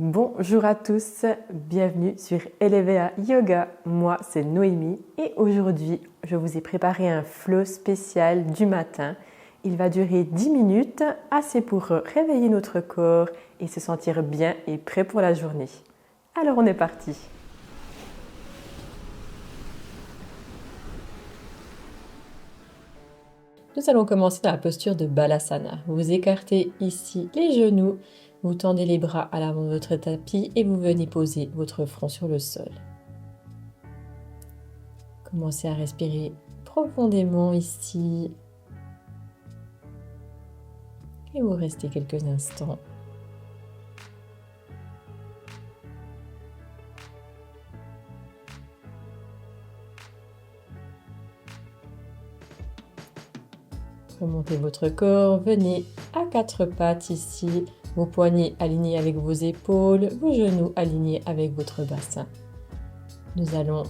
Bonjour à tous, bienvenue sur Elevea Yoga. Moi, c'est Noémie et aujourd'hui, je vous ai préparé un flow spécial du matin. Il va durer 10 minutes, assez pour réveiller notre corps et se sentir bien et prêt pour la journée. Alors, on est parti. Nous allons commencer dans la posture de Balasana. Vous écartez ici les genoux. Vous tendez les bras à l'avant de votre tapis et vous venez poser votre front sur le sol. Commencez à respirer profondément ici. Et vous restez quelques instants. Remontez votre corps, venez à quatre pattes ici. Vos poignets alignés avec vos épaules, vos genoux alignés avec votre bassin. Nous allons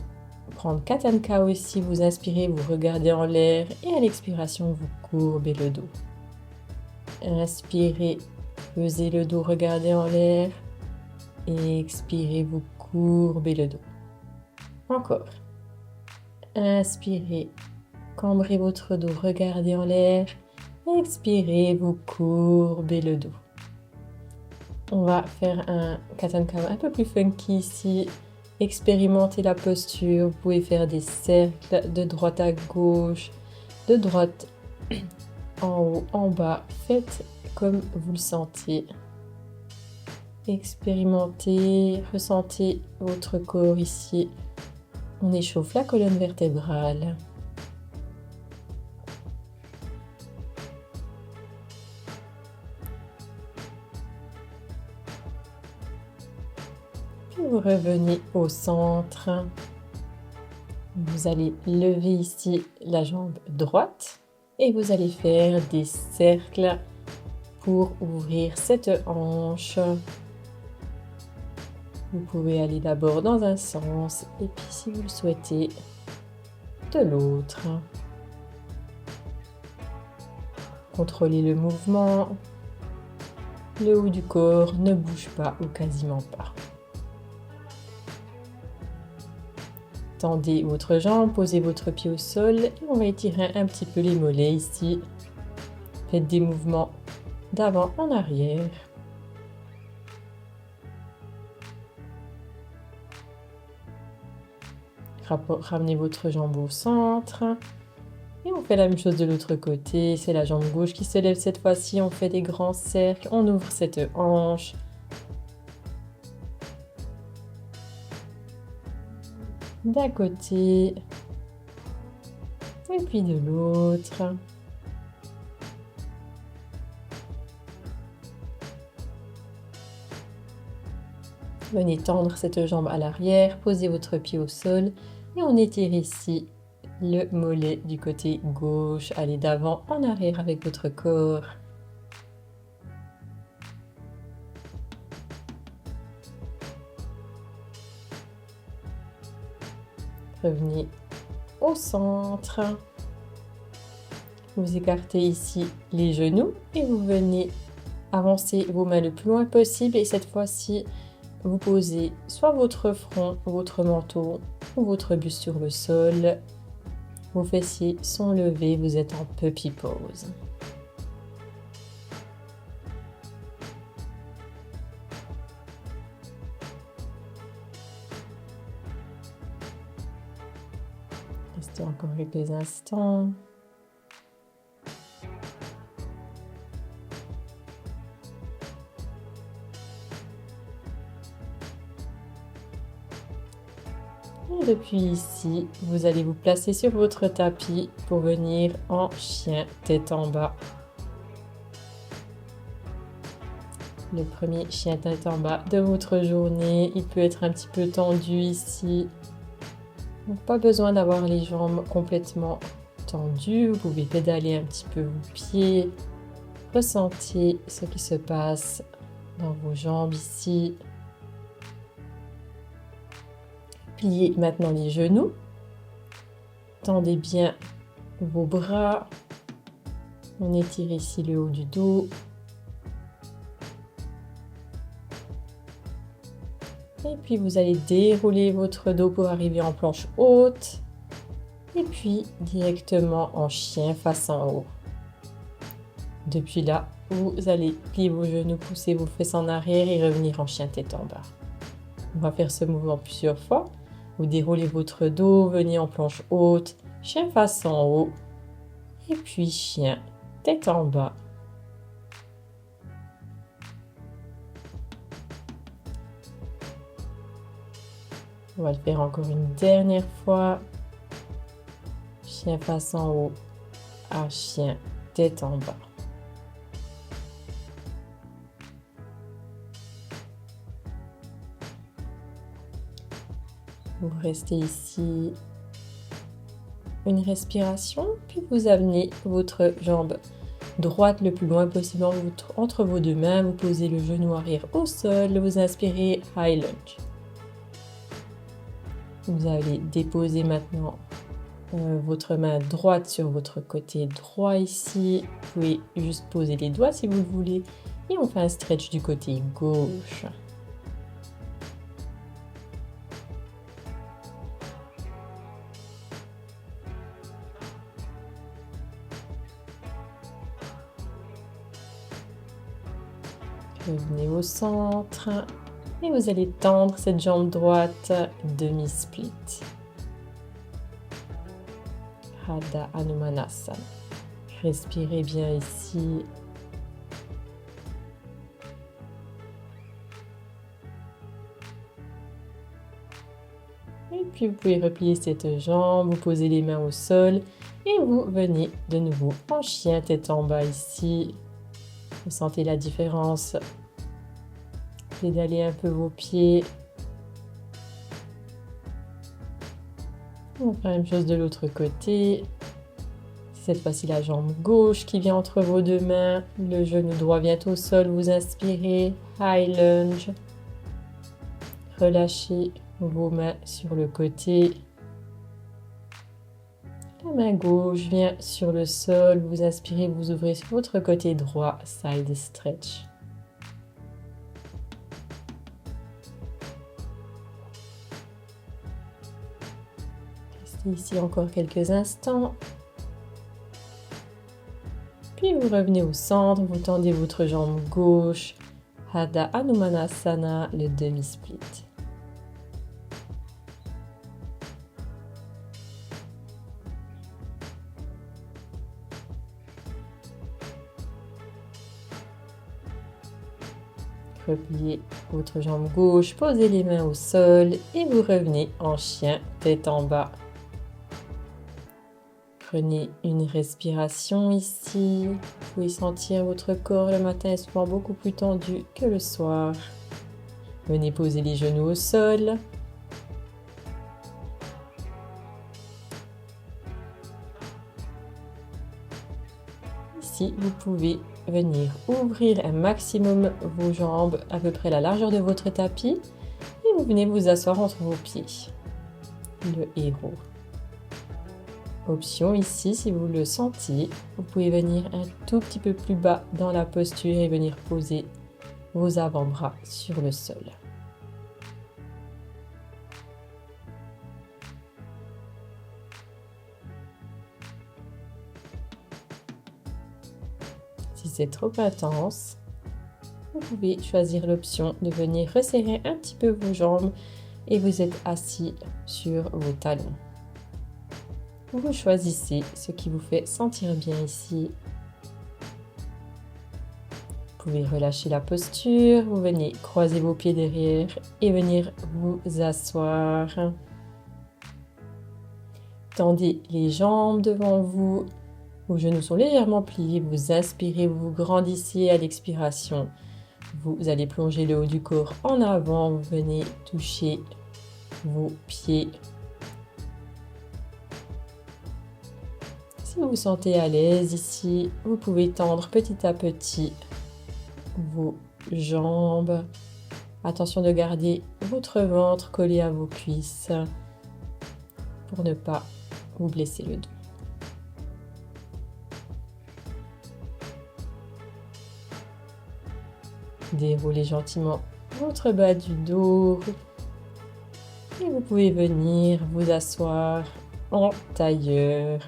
prendre Katanka ici, vous inspirez, vous regardez en l'air et à l'expiration, vous courbez le dos. Inspirez, pesez le dos, regardez en l'air et expirez, vous courbez le dos. Encore. Inspirez, cambrez votre dos, regardez en l'air. Expirez, vous courbez le dos. On va faire un Katanka un peu plus funky ici. Expérimentez la posture. Vous pouvez faire des cercles de droite à gauche, de droite en haut, en bas. Faites comme vous le sentez. Expérimentez, ressentez votre corps ici. On échauffe la colonne vertébrale. Vous revenez au centre. Vous allez lever ici la jambe droite et vous allez faire des cercles pour ouvrir cette hanche. Vous pouvez aller d'abord dans un sens et puis si vous le souhaitez, de l'autre. Contrôlez le mouvement. Le haut du corps ne bouge pas ou quasiment pas. Tendez votre jambe, posez votre pied au sol et on va étirer un petit peu les mollets ici. Faites des mouvements d'avant en arrière. Ramenez votre jambe au centre. Et on fait la même chose de l'autre côté. C'est la jambe gauche qui se lève cette fois-ci. On fait des grands cercles. On ouvre cette hanche. D'un côté et puis de l'autre. Venez tendre cette jambe à l'arrière, posez votre pied au sol et on étire ici le mollet du côté gauche. Allez d'avant en arrière avec votre corps. Revenez au centre. Vous écartez ici les genoux et vous venez avancer vos mains le plus loin possible. Et cette fois-ci, vous posez soit votre front, votre menton ou votre buste sur le sol. Vos fessiers sont levés, vous êtes en puppy pose. Restez encore quelques instants. Et depuis ici, vous allez vous placer sur votre tapis pour venir en chien tête en bas. Le premier chien tête en bas de votre journée, il peut être un petit peu tendu ici. Donc pas besoin d'avoir les jambes complètement tendues, vous pouvez pédaler un petit peu vos pieds. Ressentez ce qui se passe dans vos jambes ici. Pliez maintenant les genoux. Tendez bien vos bras. On étire ici le haut du dos. Et puis vous allez dérouler votre dos pour arriver en planche haute. Et puis directement en chien face en haut. Depuis là, vous allez plier vos genoux, pousser vos fesses en arrière et revenir en chien tête en bas. On va faire ce mouvement plusieurs fois. Vous déroulez votre dos, venez en planche haute, chien face en haut. Et puis chien tête en bas. On va le faire encore une dernière fois. Chien face en haut à chien tête en bas. Vous restez ici une respiration, puis vous amenez votre jambe droite le plus loin possible entre vos deux mains. Vous posez le genou arrière au sol, vous inspirez High Lunge. Vous allez déposer maintenant votre main droite sur votre côté droit ici. Vous pouvez juste poser les doigts si vous le voulez. Et on fait un stretch du côté gauche. Revenez au centre. Et vous allez tendre cette jambe droite, demi-split. Hadha Hanumanasana. Respirez bien ici. Et puis vous pouvez replier cette jambe, vous posez les mains au sol et vous venez de nouveau en chien tête en bas ici. Vous sentez la différence. Pédalez un peu vos pieds. On va faire la même chose de l'autre côté. Cette fois-ci, la jambe gauche qui vient entre vos deux mains. Le genou droit vient au sol. Vous inspirez. High lunge. Relâchez vos mains sur le côté. La main gauche vient sur le sol. Vous inspirez, vous ouvrez sur votre côté droit. Side stretch. Restez ici encore quelques instants. Puis vous revenez au centre, vous tendez votre jambe gauche, Hadha Hanumanasana, le demi-split. Repliez votre jambe gauche, posez les mains au sol et vous revenez en chien, tête en bas. Prenez une respiration ici. Vous pouvez sentir votre corps le matin est souvent beaucoup plus tendu que le soir. Venez poser les genoux au sol. Ici, vous pouvez venir ouvrir un maximum vos jambes à peu près la largeur de votre tapis et vous venez vous asseoir entre vos pieds. Le héros. Option ici, si vous le sentez, vous pouvez venir un tout petit peu plus bas dans la posture et venir poser vos avant-bras sur le sol. Si c'est trop intense, vous pouvez choisir l'option de venir resserrer un petit peu vos jambes et vous êtes assis sur vos talons. Vous choisissez ce qui vous fait sentir bien ici. Vous pouvez relâcher la posture, vous venez croiser vos pieds derrière et venir vous asseoir. Tendez les jambes devant vous, vos genoux sont légèrement pliés, vous inspirez, vous grandissez à l'expiration. Vous allez plonger le haut du corps en avant, vous venez toucher vos pieds. Si vous vous sentez à l'aise ici, vous pouvez tendre petit à petit vos jambes. Attention de garder votre ventre collé à vos cuisses pour ne pas vous blesser le dos. Déroulez gentiment votre bas du dos, Et vous pouvez venir vous asseoir en tailleur.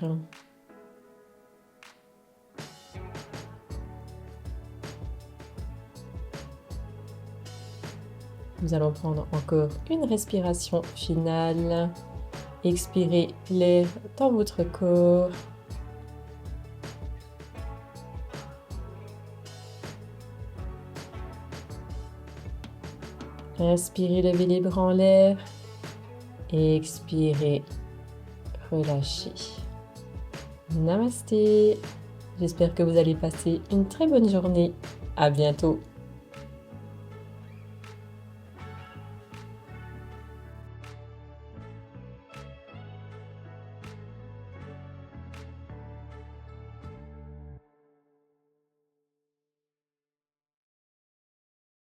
Nous allons prendre encore une respiration finale. Expirez l'air dans votre corps. Inspirez, levez les bras en l'air. Expirez, relâchez. Namasté. J'espère que vous allez passer une très bonne journée. À bientôt.